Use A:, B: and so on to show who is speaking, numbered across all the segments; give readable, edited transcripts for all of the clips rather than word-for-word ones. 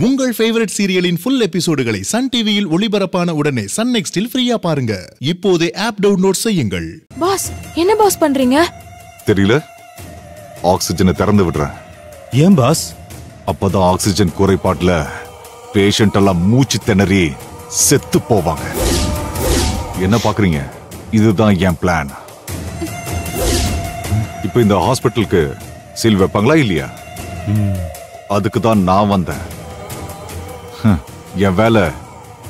A: உங்கள் favourite சீரியலின் full எபிசோடுகளை Sun டிவியில் ஒளிபரப்பான உடனே சன் நெக்ஸ்டில் ஃப்ரீயா பாருங்க. இப்போதே ஆப் டவுன்லோட் செய்யுங்கள்.
B: பாஸ், என்ன பாஸ் பண்றீங்க?
C: தெரியல, ஆக்சிஜனை திறந்து விடுறேன்.
D: ஏன் பாஸ்?
C: அப்பதான் ஆக்சிஜன் குறைபாட்டுல பேஷண்ட் எல்லாம் மூச்சு திணறி செத்து போவாங்க. என்ன பாக்குறீங்க? இதுதான் என் பிளான். இப்ப இந்த ஹாஸ்பிட்டலுக்கு சீல் வைப்பாங்களா இல்லையா? அதுக்கு தான் நான் வந்தேன். என் வேலை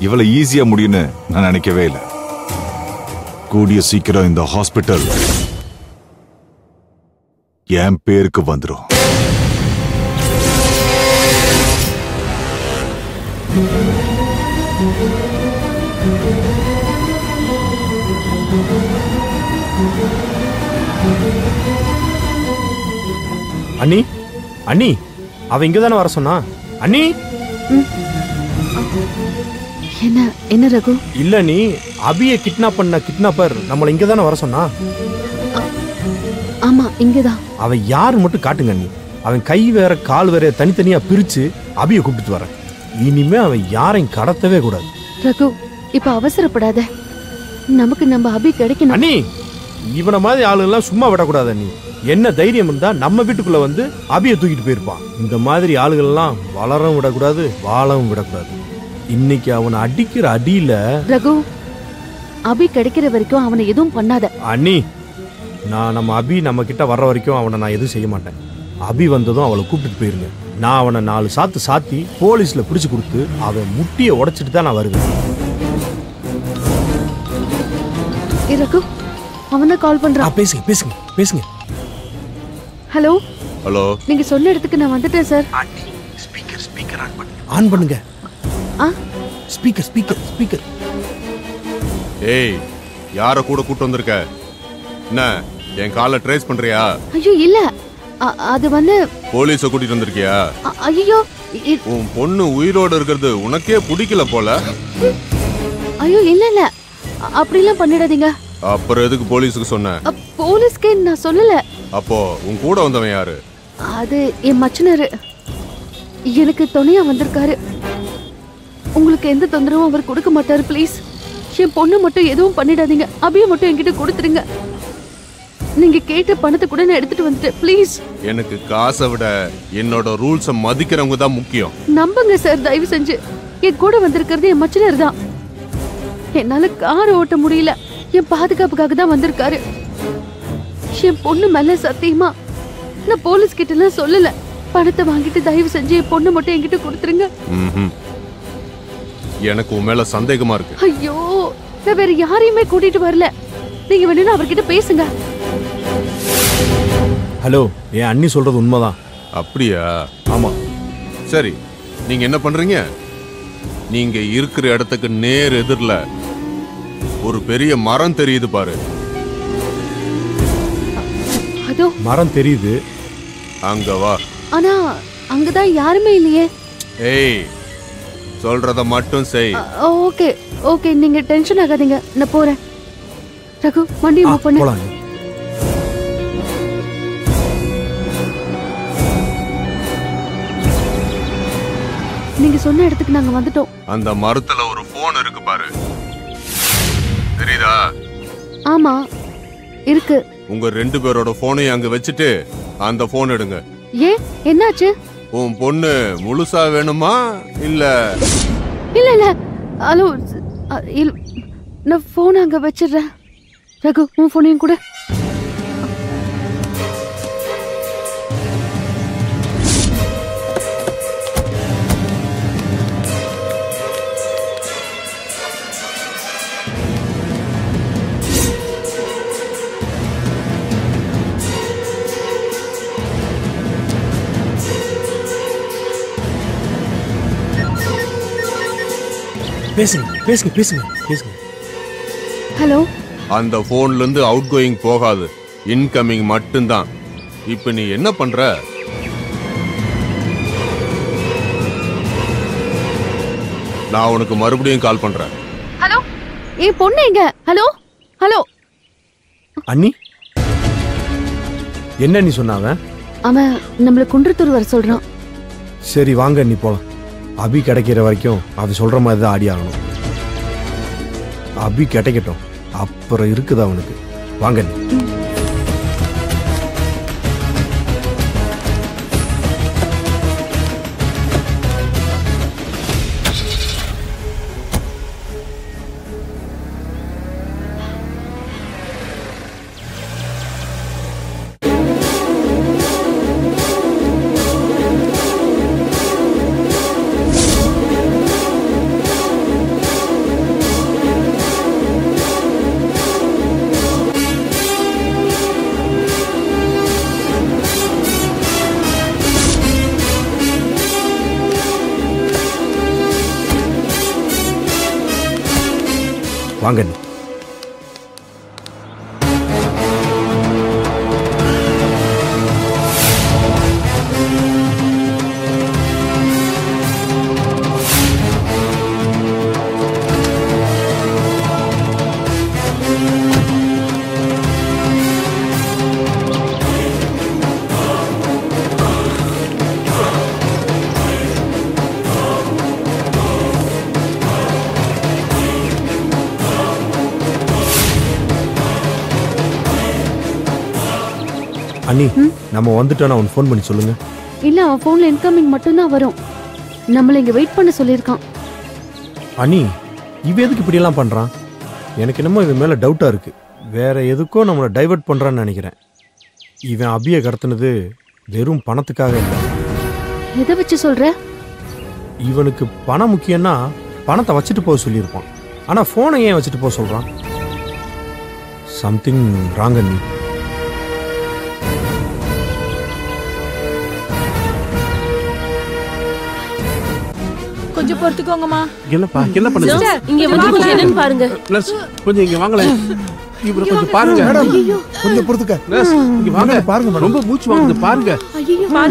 C: இவ்வளவு ஈஸியா முடியும்னு நான் நினைக்கவே இல்லை. கூடிய சீக்கிரம் இந்த ஹாஸ்பிட்டல் என் பேருக்கு வந்துடும்.
D: அண்ணி, அண்ணி, அவ இங்கதானே வர சொன்னா? அண்ணி,
E: என்ன ரகு?
D: இல்ல நீ அபியை கிட்னாப் பண்ண கிட்னாப்பர் நம்மள இங்கதானே வர சொன்னா?
E: ஆமா, இங்கதான்.
D: அவன் யாரு மட்டும் காட்டுங்க அண்ணி. அவன் கை வேற கால் வேற தனித்தனியா பிரிச்சு அபியை கூப்பிட்டு வரேன். இனிமே அவன் யாரையும் கடத்தவே கூடாது.
E: ரகு, இப்ப அவசரப்படாத. நமக்கு நம்ம அபி கிடைக்கணும்.
D: அண்ணி, இவன மாதிரி ஆளுங்கெல்லாம் சும்மா விடக்கூடாது அண்ணி. என்ன தைரியம் இருந்தா நம்ம வீட்டுக்குள்ள வந்து அபியை தூக்கிட்டு போயிருப்பான். இந்த மாதிரி ஆளுகள் எல்லாம் வளரவும் விடக்கூடாது, வாழவும் விடக்கூடாது. இன்னைக்கு அவனை அடிக்கிற அடியில
E: ரகு, அபி கிடைக்கிற வரைக்கும் அவனை எதுவும் பண்ணாத.
D: அண்ணி, நம்ம அபி நம்ம கிட்ட வர்ற வரைக்கும் அவனை நான் எதுவும் செய்ய மாட்டேன். அபி வந்ததும் அவளை கூப்பிட்டு போயிருங்க. நான் அவனை 4 சாத்து சாத்தி போலீஸ்ல பிடிச்சு கொடுத்து அவன் முட்டியை உடைச்சிட்டு தான் நான் வருவேன்.
E: ரகு, அவனை கால் பண்றான்.
D: பேசுங்க பேசுங்க பேசுங்க.
E: ஹலோ
C: ஹலோ,
E: நீங்க சொன்ன இடத்துக்கு நான் வந்துட்டேன் சார்.
D: ஸ்பீக்கர் ஆன் பண்ணுங்க. ஸ்பீக்கர்.
F: ஏய், யார கூட கூட்டு வந்திருக்க? என்ன என் காலை ட்ரேஸ் பண்றியா?
E: ஐயோ இல்ல, அது வந்து
F: போலீஸ கூட்டிட்டு வந்திருக்கியா?
E: ஐயோ,
F: உன் பொண்ணு உயிரோடு இருக்கிறது உனக்கே பிடிக்கல போல.
E: ஐயோ இல்ல, அப்படிலாம் பண்ணிடாதீங்க.
F: அப்புறம் எதுக்கு போலீஸுக்கு சொன்ன?
E: போலீஸ்க்கு நான் சொல்லல.
F: அப்போ உன் கூட வந்தவன் யாரு?
E: அது என் மச்சனரு. எனக்கு துணையா வந்திருக்காரு. உங்களுக்கு எந்த தொந்தரவும் அவர் கொடுக்க மாட்டாரு. ப்ளீஸ், என் பொண்ணு மட்டும் எதுவும் பண்ணிடாதீங்க. அபியை மட்டும் என்கிட்ட கொடுத்துருங்க. நீங்க கேட்ட பணத்தை கூட நான் எடுத்துட்டு வந்துட்டேன். ப்ளீஸ்.
F: எனக்கு காசை விட என்னோட ரூல்ஸை மதிக்கிறவங்க தான் முக்கியம்.
E: நம்புங்க சார், தயவு செஞ்சு. என் கூட வந்திருக்கிறது என் மச்சனர் தான். என்னால கார் ஓட்ட முடியல. என் பாதுகாப்புக்காக தான் வந்திருக்காரு. என் பொண்ணு மேல சத்தியமா நான் போலீஸ் கிட்ட எல்லாம் சொல்லல. பணத்தை வாங்கிட்டு தயவு செஞ்சு என் பொண்ணு மட்டும் என்கிட்ட கொடுத்துருங்க.
F: எனக்கு உன் மேல சந்தேகமா இருக்கு.
E: ஐயோ, நான் வேற யாரையுமே கூட்டிட்டு வரல. நீங்க வேணும்னா அவர்கிட்ட பேசுங்க.
D: ஹலோ, என் அண்ணி சொல்றது உண்மைதான்.
F: அப்படியா?
D: ஆமா.
F: சரி, நீங்க என்ன பண்றீங்க? நீங்க இருக்கிற இடத்துக்கு நேர் எதிரில ஒரு பெரிய மரம் தெரியுது பாரு.
E: அதோ
D: மரம் தெரியுது.
F: அங்க வா.
E: ஆனா அங்கதான் யாருமே இல்லையே.
F: ஏய், சொல்றத மட்டும் செய்.
E: ஓகே ஓகே, நீங்க டென்ஷன் ஆகாதீங்க, நான் போறேன். ரகு, வண்டி மூவ் பண்ணு.
D: போலாம்.
E: நீங்க சொன்ன இடத்துக்கு நாங்க வந்துட்டோம்.
F: அந்த மரத்துல ஒரு போன் இருக்கு பாரு, தெரியுதா?
E: ஆமா, இருக்கு.
F: உங்க 2 பேரோட போனையும் அங்க வச்சுட்டு அந்த போன் எடுங்க.
E: ஏன், என்னாச்சு?
F: உன் பொண்ணு முழுசா வேணுமா இல்ல?
E: இல்ல, ஹலோ, நான் போன் அங்க வச்சிடுறேன். ரகு, உன் போனையும் கூட.
D: பேசுங்க.
E: ஹலோ,
F: அந்த போன்ல இருந்து அவுட் கோயிங் போகாது, இன்கமிங் மட்டும்தான். இப்ப நீ என்ன பண்ற? நான் உனக்கு மறுபடியும் கால் பண்றேன்.
E: ஹலோ, ஏன் பொண்ணு எங்க? ஹலோ.
D: அண்ணி, என்ன நீ சொன்னாவ?
E: அவன் நம்மள குன்றத்தூர் வர சொல்றான்.
D: சரி வாங்க, நீ போலாம். அபி கிடைக்கிற வரைக்கும் அவன் சொல்ற மாதிரி தான் ஆடி ஆகணும். அபி கிடைக்கட்டும், அப்புறம் இருக்குது அவனுக்கு. வாங்க நீ. வாங்க நீ. அண்ணி, நம்ம வந்துட்டோம், அவன் ஃபோன் பண்ணி சொல்லுங்க.
E: இல்ல, அவன் போன்ல இன்கமிங் மட்டும்தான் வரும். நம்மள இங்க வெயிட் பண்ண சொல்லியிருக்கான்.
D: அண்ணி, இவன் எதுக்கு இப்படி எல்லாம் பண்றான்? எனக்கு என்னமோ இவன் மேல டவுட்டா இருக்கு. வேற எதுக்கோ நம்மளை டைவர்ட் பண்றான்னு நினைக்கிறேன். இவன் அபியை கடத்தினது வெறும் பணத்துக்காக இல்லை.
E: எதை வச்சு சொல்ற?
D: இவனுக்கு பணம் முக்கியம்னா பணத்தை வச்சுட்டு போக சொல்லியிருப்பான். ஆனா போனை ஏன் வச்சுட்டு போக சொல்றான்? சம்திங் ராங் அண்ணி.
B: கொஞ்சம் பொறுத்துக்கோங்கம்மா.
G: என்னப்பா என்ன பண்ணுங்க?
B: இங்க வந்து கொஞ்சம் என்னன்னு பாருங்க.
G: நர்ஸ் கொஞ்சம் இங்க வாங்களே. இவரை கொஞ்சம் பாருங்க.
H: கொஞ்சம் பொறுத்துக்க.
G: நர்ஸ் இங்க வாங்க
H: பாருங்க.
G: ரொம்ப மூச்சு வாங்குது பாருங்க.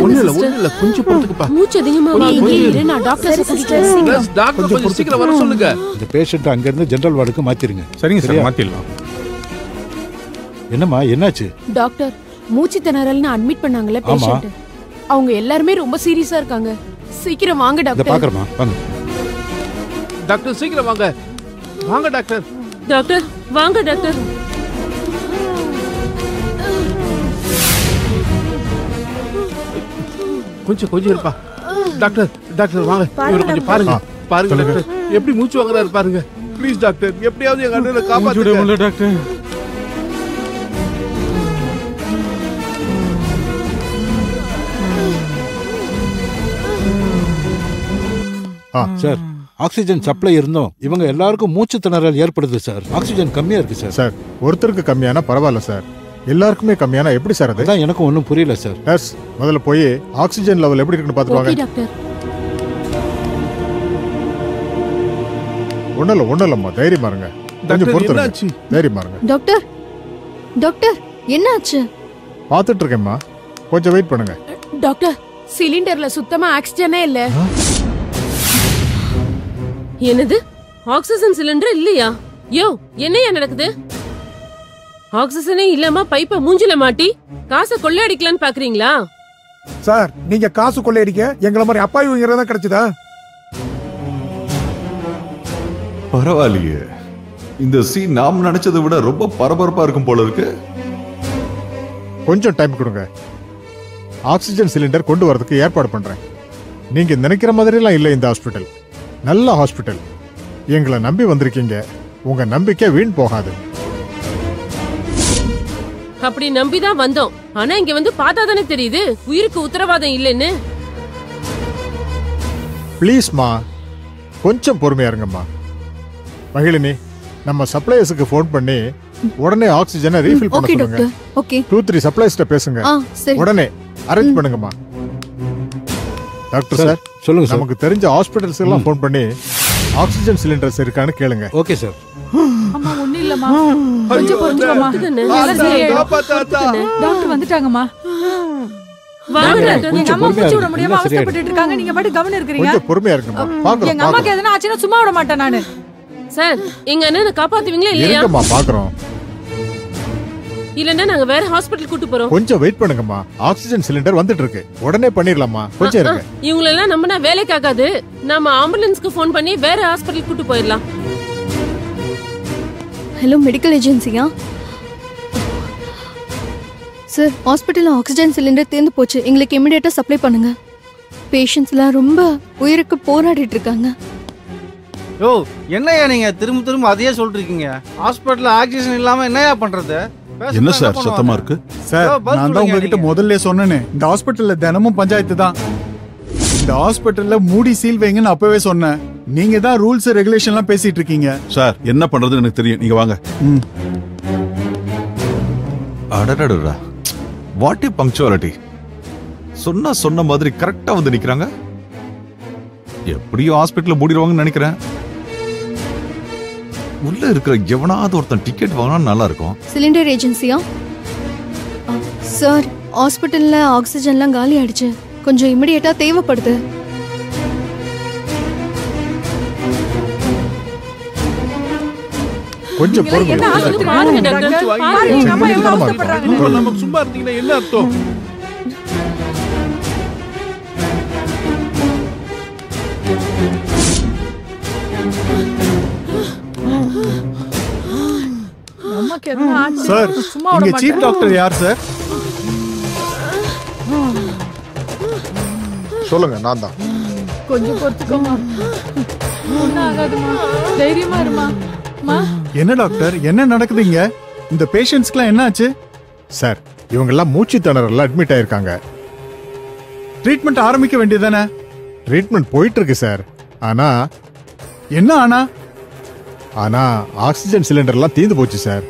G: ஒண்ணு இல்ல கொஞ்சம் பொறுத்துக்குப்பா.
B: மூச்சு அதிகமா வாங்குது. இரு, நான் டாக்டர் கூட்டிட்டு வரேன்.
G: நர்ஸ் டாக்டர் கொஞ்சம் சீக்கிரம் வர சொல்லுங்க.
H: இந்த பேஷண்ட் அங்க இருந்து ஜெனரல் வார்டுக்கு மாத்திருங்க.
I: சரிங்க சார், மாத்திடலாம்.
H: என்னம்மா என்னாச்சு?
B: டாக்டர், மூச்சு திணறல்னு அட்மிட் பண்ணாங்கல பேஷண்ட். அவங்க எல்லாரும் ரொம்ப சீரியஸா இருக்காங்க. சீக்கிரம் வாங்க
H: இத
B: டாக்டர்.
H: பாக்குறமா வாங்க.
G: டாக்டர் சீக்கிரம் வாங்க. வாங்க டாக்டர்.
B: டாக்டர் வாங்க டாக்டர்.
G: கொஞ்சம் இருப்பா. டாக்டர் டாக்டர் வாங்க. இவரை கொஞ்சம் பாருங்க. பாருங்க டாக்டர் எப்படி மூச்சு வாங்குறாரு பாருங்க. ப்ளீஸ் டாக்டர், எப்படியாவது எங்க அண்ணனை காப்பாத்துங்க
I: டாக்டர்.
H: சார், ஆக்சிஜன் சப்ளை இருந்தோம். இவங்க எல்லாருக்கும் மூச்சு திணறல் ஏற்படுது சார். ஆக்சிஜன் கம்மியா இருக்கு சார்.
J: சார், ஒருத்தருக்கு கம்மியானா பரவாயில்ல சார். எல்லாருக்குமே கம்மியானா எப்படி சார் அது?
H: அதான் எனக்கும் ஒன்றும் புரியல சார்.
J: நர்ஸ், முதல்ல போய் ஆக்சிஜன் லெவல் எப்படி இருக்குன்னு பாத்துட்டு வாங்க.
B: Okay doctor.
J: ஒண்ணும் இல்லம்மா, தைரியமா இருங்க. கொஞ்சம் பொறுத்துருங்க. தைரியமா இருங்க.
E: டாக்டர், டாக்டர் என்னாச்சு?
J: பாத்துட்டு இருக்கேம்மா, கொஞ்சம் வெயிட் பண்ணுங்க.
B: டாக்டர், சிலிண்டர்ல சுத்தமா ஆக்சிஜனே இல்ல. என்னது? ஆக்சிஜன் சிலிண்டர் இல்லையா? யோ, என்னையா நடக்குது? ஆக்சிஜனே இல்லாம பைப்பை மூஞ்சில மாட்டி காசை கொள்ளையடிக்கலான்னு பாக்குறீங்களா?
K: சார், நீங்க காசு கொள்ளையடிக்க எங்களை மாதிரி அப்பாவிங்கிறதா கிடைச்சதா?
C: பரவாயில்லையே, இந்த சீன் நாம் நினைச்சதை விட ரொம்ப பரபரப்பா இருக்கும் போல இருக்கு.
J: கொஞ்சம் டைம் கொடுங்க. ஆக்சிஜன் சிலிண்டர் கொண்டு வரதுக்கு ஏற்பாடு பண்றேன். நீங்க நினைக்கிற மாதிரி எல்லாம் இல்ல இந்த ஹாஸ்பிட்டல். நல்ல ஹாஸ்பிட்டல். எங்களை நம்பி வந்திருக்கீங்க. உங்க நம்பிக்கை வீண் போகாது.
B: அப்படி நம்பிதான் வந்தோம். ஆனா இங்க வந்து பார்த்தா தானே தெரியுது உயிருக்கு உத்தரவாதம் இல்லைன்னு.
J: ப்ளீஸ்மா, கொஞ்சம் பொறுமையா இருங்கம்மா. மகிழினி, நம்ம சப்ளையர்ஸுக்கு ஃபோன் பண்ணி உடனே ஆக்சிஜனை ரீஃபில் பண்ண சொல்லுங்க.
E: ஓகே.
J: 2-3 சப்ளையர்ஸ்ட்ட பேசுங்க. உடனே அரேஞ்ச் பண்ணுங்கம்மா. டாக்டர் சார்,
H: சொல்லுங்க சார்.
J: நமக்கு தெரிஞ்ச ஹாஸ்பிடல்ஸ் எல்லாம் ஃபோன் பண்ணி ஆக்சிஜன் சிலிண்டர்ஸ் இருக்கான்னு கேளுங்க.
H: Okay sir.
B: அம்மா ஒண்ணு இல்லம்மா, கொஞ்சம் பொறுத்துக்கோமா. டாக்டர் வந்துட்டாங்கம்மா. வாங்க டாக்டர்.
H: எங்க அம்மா மூச்சு விட முடியாம
B: அவஸ்தைப்பட்டுட்டு இருக்காங்க. நீங்க பாட்டு கவனம் இருக்கீங்க.
J: கொஞ்சம் பொறுமையா இருங்கம்மா. பாக்குறோம்.
B: எங்க அம்மாக்கு எதனா ஆச்சுனா சும்மா விட மாட்டேன் நானு. சார், எங்க அண்ணனை காப்பாத்துவீங்களா இல்லையா?
J: இருக்கம்மா, பாக்குறோம்.
B: இல்லன்னா நாங்க வேற ஹாஸ்பிடல் கூட்டி போறோம்.
J: கொஞ்சம் வெயிட் பண்ணுங்கம்மா, ஆக்சிஜன் சிலிண்டர் வந்துட்டு இருக்கு, உடனே பண்ணிடலாமா? கொஞ்சம் இருங்க.
B: இவங்க எல்லாம் நம்பினா வேலைக்கு ஆகாது. நாம ஆம்புலன்ஸ்க்கு ஃபோன் பண்ணி வேற ஹாஸ்பிடல் கூட்டி போயிடலாம்.
E: ஹலோ, மெடிக்கல் ஏஜென்சியா? சார், ஹாஸ்பிட்டல்ல ஆக்சிஜன் சிலிண்டர் தீர்ந்து போச்சு. எங்களுக்கு இமிடியேட்டா சப்ளை பண்ணுங்க. பேஷண்ட்ஸ்லாம் ரொம்ப உயிருக்கு போராடிட்டு இருக்காங்க.
I: யோ, என்னையா நீங்க திரும்ப திரும்ப அதையே சொல்றீங்க? ஹாஸ்பிட்டல்ல ஆக்சிஜன் இல்லாம என்னையா பண்றது?
L: என்ன சார் சத்தமா இருக்கு?
G: சார், நான் தான் உங்ககிட்ட முதல்ல சொன்னேனே, இந்த ஹாஸ்பிட்டல்ல தினமும் பஞ்சாயத்து தான். இந்த ஹாஸ்பிட்டல்ல மூடி சீல் வைங்கன்னு அப்பவே சொன்னேன். நீங்க தான் ரூல்ஸ் ரெகுலேஷன்லாம் பேசிட்டு இருக்கீங்க.
L: சார், என்ன பண்றதுன்னு எனக்கு தெரியும், நீங்க வாங்க.
C: அடடடா, வாட் இ பங்க்சுவாலிட்டி. சொன்ன மாதிரி கரெக்டா வந்து நிக்கிறாங்க. எப்படியும் ஹாஸ்பிட்டல் மூடிடுவாங்கன்னு நினைக்கிறேன். உள்ள இருக்கிற எவனாவது ஒருத்தன் டிக்கெட் வாங்கினா நல்லா இருக்கும்.
E: சிலிண்டர் ஏஜென்சியா? சார், ஹாஸ்பிட்டல்ல ஆக்சிஜன்லாம் காலி ஆயிடுச்சு. கொஞ்சம் இமிடியேட்டா தேவைப்படுது.
J: கொஞ்சம் பொறுங்க.
B: பாருங்க டாக்டர், பாருங்க.
G: நமக்கு சும்மா இருந்தீங்கன்னா என்ன அர்த்தம்? சார், இங்க சீஃப் டாக்டர் யார் சார்?
J: சொல்லுங்க, நான் தான்.
M: கொஞ்சம் பொறுத்துக்கோமா, ஒன்னும் ஆகாதுமா, தைரியமா இருமா.
G: என்ன டாக்டர், என்ன நடக்குதுங்க? இந்த பேஷண்ட்ஸ்க்குலாம் என்ன ஆச்சு?
J: சார், இவங்க எல்லாம் மூச்சு திணறல்ல அட்மிட் ஆயிருக்காங்க.
G: ட்ரீட்மெண்ட் ஆரம்பிக்க வேண்டியதானே?
J: ட்ரீட்மெண்ட் போயிட்டு இருக்கு சார். ஆனா
G: என்ன
J: ஆனா ஆக்சிஜன் சிலிண்டர்லாம் தீர்ந்து போச்சு சார்.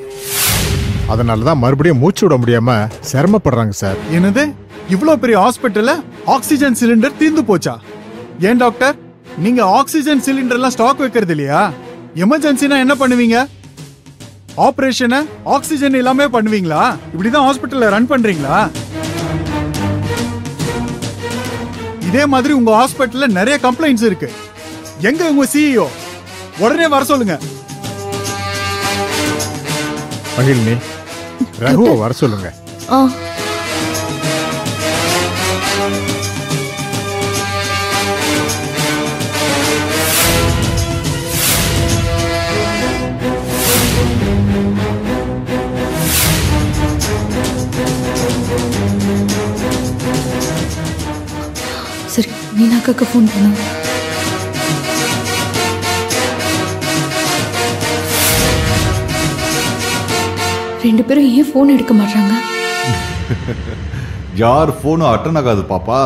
J: அதனாலதான் மறுபடியும் மூச்சு விட முடியாம சிரமப்படுறாங்க சார்.
G: என்னது, இவ்வளவு பெரிய ஹாஸ்பிட்டல்ல ஆக்சிஜன் சிலிண்டர் தீர்ந்து போச்சா? ஏன் டாக்டர், நீங்க ஆக்சிஜன் சிலிண்டர்லாம் ஸ்டாக் வைக்கிறது இல்லையா? எமர்ஜென்சினா என்ன பண்ணுவீங்க? ஆபரேஷனை ஆக்சிஜன் இல்லாம பண்ணுவீங்களா? இப்படிதான் ஹாஸ்பிட்டல்ல ரன் பண்றீங்களா? இதே மாதிரி உங்க ஹாஸ்பிட்டல்ல நிறைய கம்ப்ளைண்ட்ஸ் இருக்கு. எங்க உங்க சிஇஓ? உடனே வர சொல்லுங்க.
J: மகிழ்னி, ரகுவை வர சொல்லுங்க.
E: சரி, மீனாக்காக்கு ஃபோன் பண்ணு. ரெண்டு பேரும் ஏன் போன் எடுக்க மாட்டாங்க?
C: யார் போனும் அட்டன் ஆகாது பாப்பா.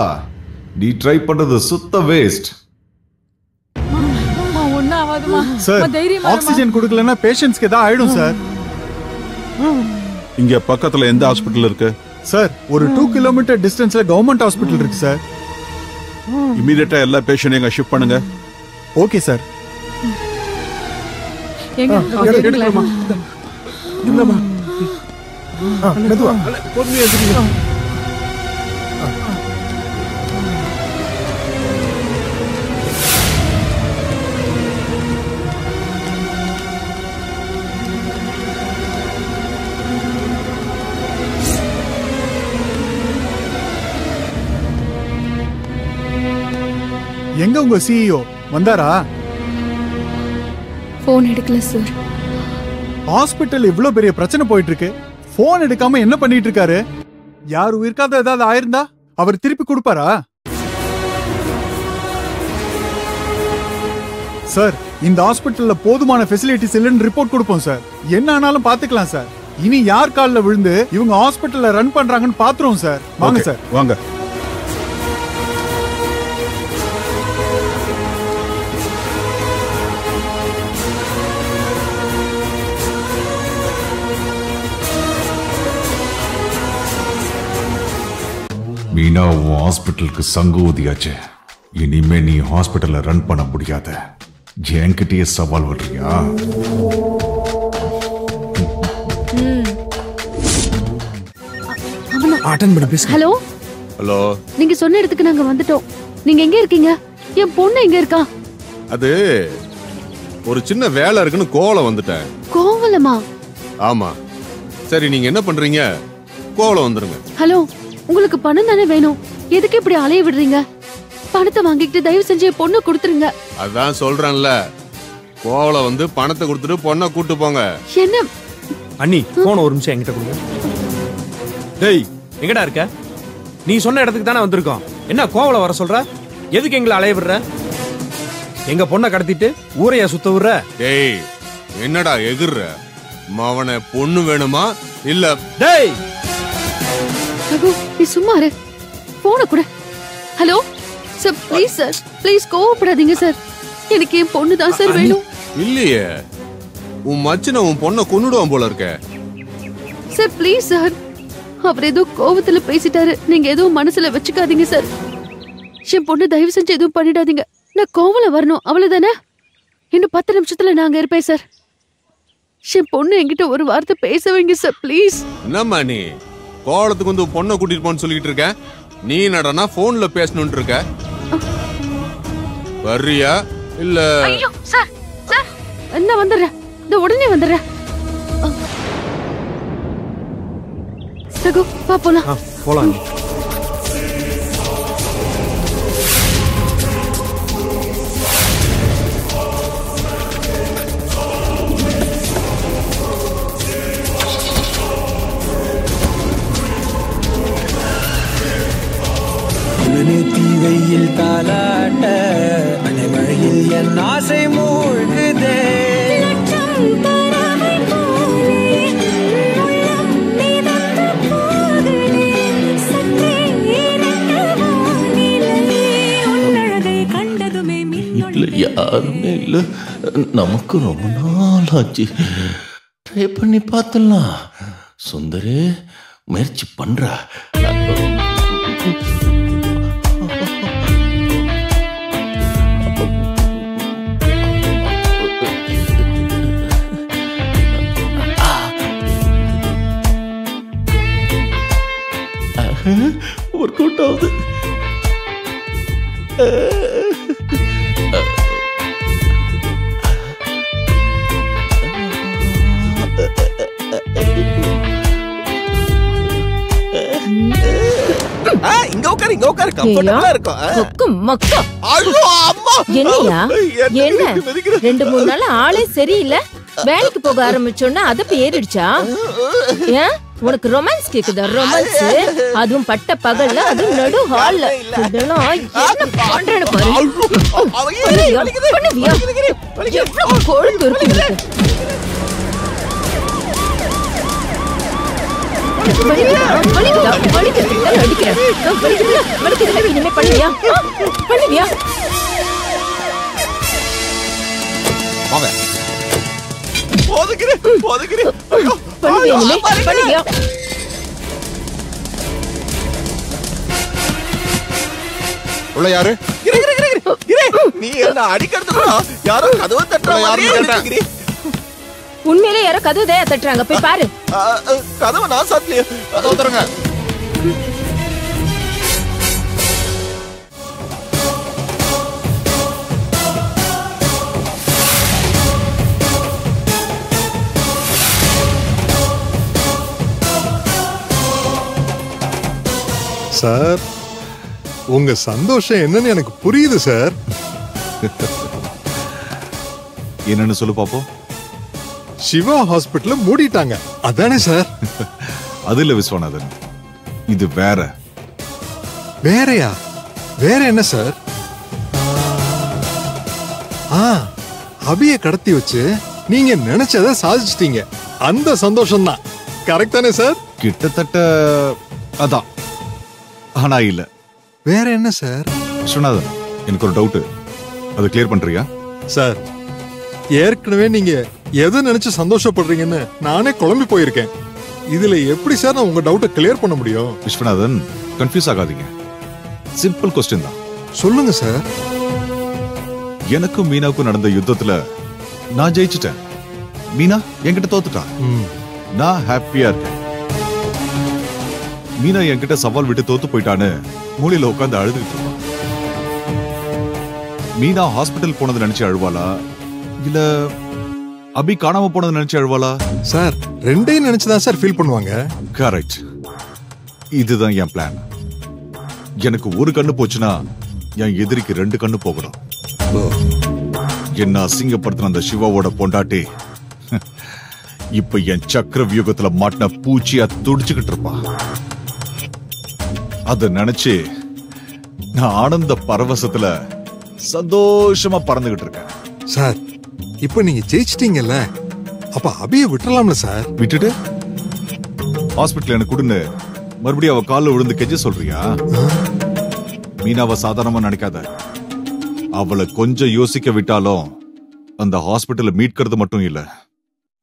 C: நீ ட்ரை பண்றது சுத்த வேஸ்ட்.
M: ஒன்னும் ஆகாதுமா
G: சார், ஆக்சிஜன் கொடுக்கலன்னா பேஷண்ட்ஸ்க்கு ஏதாவது ஆயிடும் சார்.
L: இங்க பக்கத்துல எந்த ஹாஸ்பிட்டல் இருக்கு?
G: சார், ஒரு 2 கிலோமீட்டர் டிஸ்டன்ஸ்ல கவர்மெண்ட் ஹாஸ்பிட்டல் இருக்கு சார்.
L: இமிடியேட்டா எல்லா பேஷண்ட் எங்க ஷிஃப்ட் பண்ணுங்க.
G: Okay sir.
M: எங்க
G: எடுக்கலாமா? இல்லமா, மெதுவா பொறுமையா எடுத்துக்கோ. எங்க உங்க சிஇஓ வந்தாரா?
E: போன் எடுக்கல சார்.
G: ஹாஸ்பிட்டல் இவ்வளவு பெரிய பிரச்சனை போயிட்டு இருக்கு, போன் எடுக்காம என்ன பண்ணிட்டு இருக்காரு? யார் உயிர்க்காத ஏதாவது ஆயிருந்தா அவர் திருப்பி கொடுப்பாரா? சார், இந்த ஹாஸ்பிட்டல்ல போதுமான ஃபெசிலிட்டிஸ் இல்லைன்னு ரிப்போர்ட் கொடுப்போம் சார். என்ன ஆனாலும் பாத்துக்கலாம் சார். இனி யார் கால்ல விழுந்து இவங்க ஹாஸ்பிட்டல்ல ரன் பண்றாங்கன்னு பாத்துறோம் சார். வாங்க சார்,
L: வாங்க.
C: மீனா உன் ஹாஸ்பிட்டலுக்கு சங்கு ஊதியாச்சு. இனிமே நீ ஹாஸ்பிட்டலை ரன் பண்ண முடியாத. என்கிட்டயே சவால் விடுறியா?
E: ஹலோ
F: ஹலோ,
E: நீங்க சொன்ன இடத்துக்கு நாங்க வந்துட்டோம். நீங்க எங்க இருக்கீங்க? என் பொண்ணு எங்க இருக்கா?
F: அது ஒரு சின்ன வேலை இருக்குன்னு கோலம் வந்துட்டேன்.
E: கோவலமா?
F: ஆமா, சரி நீங்க என்ன பண்றீங்க? கோவலம் வந்துருங்க.
E: ஹலோ, உங்களுக்கு பணம் தானே வேணும், எதுக்கு இப்படி அலைய விடுறீங்க? பணத்தை வாங்கிட்டு தயவு செஞ்சு பொண்ணு கொடுத்துருங்க.
F: அதான் சொல்றேன்ல, கோவலம் வந்து பணத்தை கொடுத்துட்டு பொண்ணை கூட்டு போங்க.
E: என்ன
D: அண்ணி, போன ஒரு நிமிஷம் என்கிட்ட கொடுங்க. டேய், எங்கடா இருக்க? நீ சொன்ன இடத்துக்கு தானே வந்திருக்கோம். என்ன கோவல வர சொல்ற? எதுக்கு எங்களை அலைய விடுற? எங்க பொண்ணை கடத்திட்டு ஊரையா சுத்த விடுற?
F: டேய், என்னடா எகுற? மவன பொண்ணு வேணுமா இல்ல?
D: டேய்
E: ரகு, நீ சும்மா இரு. போன கூட. Hello sir, please sir, please கோவப்படாதீங்க சார். எனக்கு என் பொண்ணு தான் சார் வேணும்.
F: இல்லையே, உன் மச்சனை உன் பொண்ணை கொன்னுடுவான் போல இருக்க.
E: சார் ப்ளீஸ் சார், அவர் ஏதோ கோவத்துல பேசிட்டாரு, நீங்க எதுவும் மனசுல வச்சுக்காதீங்க சார். என் பொண்ணு தயவு செஞ்சு எதுவும் பண்ணிடாதீங்க. நான் கோவல வரணும், அவ்வளவுதானே? இன்னும் 10 நிமிஷத்துல நாங்க இருப்பேன் சார். என் பொண்ணு என்கிட்ட ஒரு வார்த்தை பேச வைங்க சார், ப்ளீஸ்.
F: என்னம்மா நீ கோவலத்துக்கு வந்து பொண்ணை கூட்டிட்டு போன்னு சொல்லிட்டு இருக்க? நீ நடனா போன்ல பேசணும்னு இருக்க. வர்றியா இல்ல?
E: ஐயோ சார், சார் என்ன வந்துடுறேன், இந்த உடனே வந்துடுறேன். ரகு, வா போலாம்.
D: போலாம்.
N: வெயில் தாலாட்ட அனைமழையில் என் ஆசை மூழ்குதே.
O: வீட்டில் யாருமே இல்லை, நமக்கு ரொம்ப நாள் ஆச்சு. ட்ரை பண்ணி பார்த்துடலாம். சுந்தரே, முயற்சி பண்ற. ஒர்க் அவுட் ஆகுது.
P: இங்க உட்காரு, இங்க உட்காரு, கம்ஃபர்ட்டபிளா இருக்கும்.
Q: கொக்கு மக்கா.
P: ஐயோ அம்மா,
Q: என்னையா என்ன 2-3 நாள் ஆளே சரியில்லை. வேலைக்கு போக ஆரம்பிச்சோன்னா அதப்ப ஏறிடுச்சா? ஏன் உனக்கு ரொமான்ஸ் கேக்குதா? ரொமான்ஸ், அதுவும் பட்ட பகல்ல, அதுவும் நடு ஹால்ல. இதெல்லாம் என்ன பண்றேன்னு பாரு. பண்ணுவியா? எவ்வளவு கொழுந்து இருக்கு. இனிமே பண்ணுவியா? பண்ணுவியா? பண்ணுவியா?
F: உள்ள யாரு?
P: நீ என்ன அடிக்கிறது? யாரோ கதவை தட்டுறாங்க.
Q: உண்மையிலே யாரோ கதவு தயா தட்டுறாங்க, போய் பாரு.
P: கதவை நான் சாத்தலையே.
F: கதவை தரங்க.
J: சார், உங்க சந்தோஷம் என்னன்னு எனக்கு புரியுது சார்.
C: என்னன்னு சொல்லு பாப்போம்.
J: சிவா ஹாஸ்பிட்டல் மூடிட்டாங்க, அதானே சார்?
C: அது இல்ல விஸ்வநாதன், இது வேற.
J: வேறயா? வேற என்ன சார்? அபிய கடத்தி வச்சு நீங்க நினைச்சத சாதிச்சிட்டீங்க, அந்த சந்தோஷம் தான். கரெக்ட் தானே சார்?
C: கிட்டத்தட்ட அதான். ஆனா இல்ல.
J: வேற என்ன சார்?
C: விஸ்வநாதன், எனக்கு ஒரு டவுட், அது கிளியர் பண்றியா?
J: சார், ஏற்கனவே நீங்க எதை நினைச்சு சந்தோஷப்படுறீங்கன்னு நானே குழம்பி போயிருக்கேன். இதுல எப்படி சார் நான் உங்க டவுட்டை கிளியர் பண்ண முடியும்?
C: விஸ்வநாதன், கன்ஃபியூஸ் ஆகாதீங்க. சிம்பிள் கொஸ்டின் தான்.
J: சொல்லுங்க சார்.
C: எனக்கும் மீனாவுக்கும் நடந்த யுத்தத்துல நான் ஜெயிச்சிட்டேன், மீனா என்கிட்ட தோத்துட்டா. நான் ஹாப்பியா இருக்கேன். மீனா என்கிட்ட சவால் விட்டு தோத்து போயிட்டான்னு மூலையில உட்காந்து அழுதுகிட்டு இருப்பான். மீனா ஹாஸ்பிட்டல் போனது நினைச்சு அழுவாளா இல்ல அபி காணாம போனது நினைச்சு அழுவாளா?
R: சார் ரெண்டையும் நினைச்சுதான் சார் ஃபீல் பண்ணுவாங்க.
C: கரெக்ட். இதுதான் என் பிளான். எனக்கு ஒரு கண்ணு போச்சுன்னா என் எதிரிக்கு 2 கண்ணு போகணும். என்ன அசிங்கப்படுத்தின அந்த சிவாவோட பொண்டாட்டி இப்ப என் சக்கர வியூகத்துல மாட்டின பூச்சியா துடிச்சுக்கிட்டு இருப்பா. அத நினைச்சு நான் ஆனந்த பரவசத்துல சந்தோஷமா பறந்துகிட்டு இருக்கேன்.
R: சார் இப்ப நீங்க ஜெயிச்சிட்டீங்கல்ல, அப்ப அபிய விட்டுறலாம்ல சார்?
C: விட்டுட்டு ஹாஸ்பிட்டல் எனக்கு கொடுன்னு மறுபடியும் அவ கால்ல விழுந்து கெஞ்ச சொல்றியா? மீனாவை சாதாரணமா நினைக்காத. அவளை கொஞ்சம் யோசிக்க விட்டாலும் அந்த ஹாஸ்பிட்டல மீட்கிறது மட்டும் இல்ல,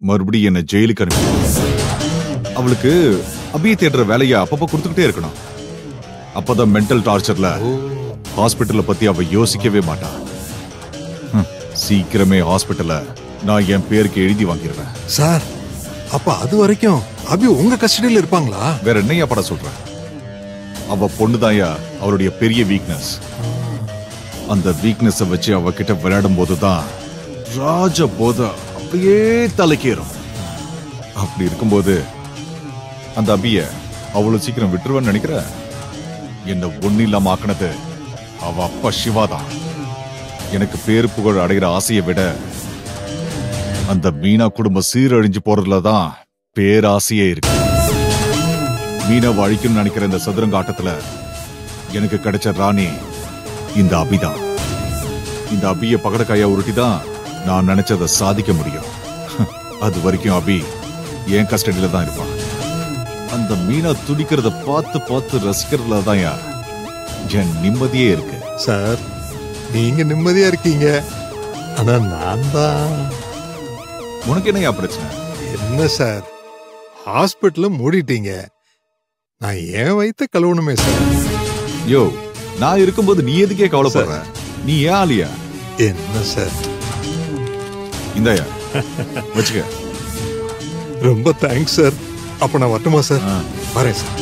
C: மறுபடியும் என்ன ஜெயிலுக்கு அனுப்பி அவளுக்கு அபியை தேடுற வேலையை அப்பப்ப கொடுத்துக்கிட்டே இருக்கணும். அப்பதான் மென்டல் டார்ச்சர்ல ஹாஸ்பிட்டலை பத்தி அவ யோசிக்கவே மாட்டா. சீக்கிரமே ஹாஸ்பிட்டல நான் என் பேருக்கு எழுதி வாங்கிடுவேன்.
R: சார் அப்ப அது வரைக்கும் அபி உங்க கஸ்டடியில இருப்பாங்களா?
C: வேற என்னையா பட சொல்றேன்? அவ பொண்ணுதாயா அவளுடைய பெரிய வீக்னஸ். அந்த வீக்னஸ் வச்சு அவகிட்ட விளையாடும் போதுதான் ராஜ போத அப்படியே தலைக்கேறும். அப்படி இருக்கும்போது அந்த அபிய அவ்வளவு சீக்கிரம் விட்டுருவேன்னு நினைக்கிற? என்ன ஒண்ணு இல்லாம ஆக்கினது அவ அப்பா சிவாதான். எனக்கு பேரு புகழ் அடைகிற ஆசையை விட அந்த மீனா குடும்பம் சீரழிஞ்சு போறதுலதான் பேராசையே இருக்கு. மீனாவை அழிக்கணும்னு நினைக்கிற இந்த சதுரங்க ஆட்டத்துல எனக்கு கிடைச்ச ராணி இந்த அபிதான். இந்த அபிய பகடக்காயா உருட்டிதான் நான் நினைச்சதை சாதிக்க முடியும். அது வரைக்கும் அபி என் கஸ்டடியில தான் இருப்பான். அந்த மீனா துடிக்கிறத பார்த்து பார்த்து ரசிக்கிறதுல தான் என் நிம்மதியே இருக்கு.
R: சார் நீங்க நிம்மதியா இருக்கீங்க, ஆனா நான் தான்.
C: உனக்கு என்னையா பிரச்சனை?
R: என்ன சார், ஹாஸ்பிட்டல மூடிட்டீங்க, நான் ஏன் வைத்த கழுவணுமே சார்.
C: யோ, நான் இருக்கும்போது நீ எதுக்கே கவலைப்படுற? நீ ஏன் ஆலியா?
R: என்ன சார்?
C: இந்தாயா வச்சுக்க.
R: ரொம்ப தேங்க்ஸ் சார். அப்ப நான் வரட்டுமா சார்? வரேன் சார்.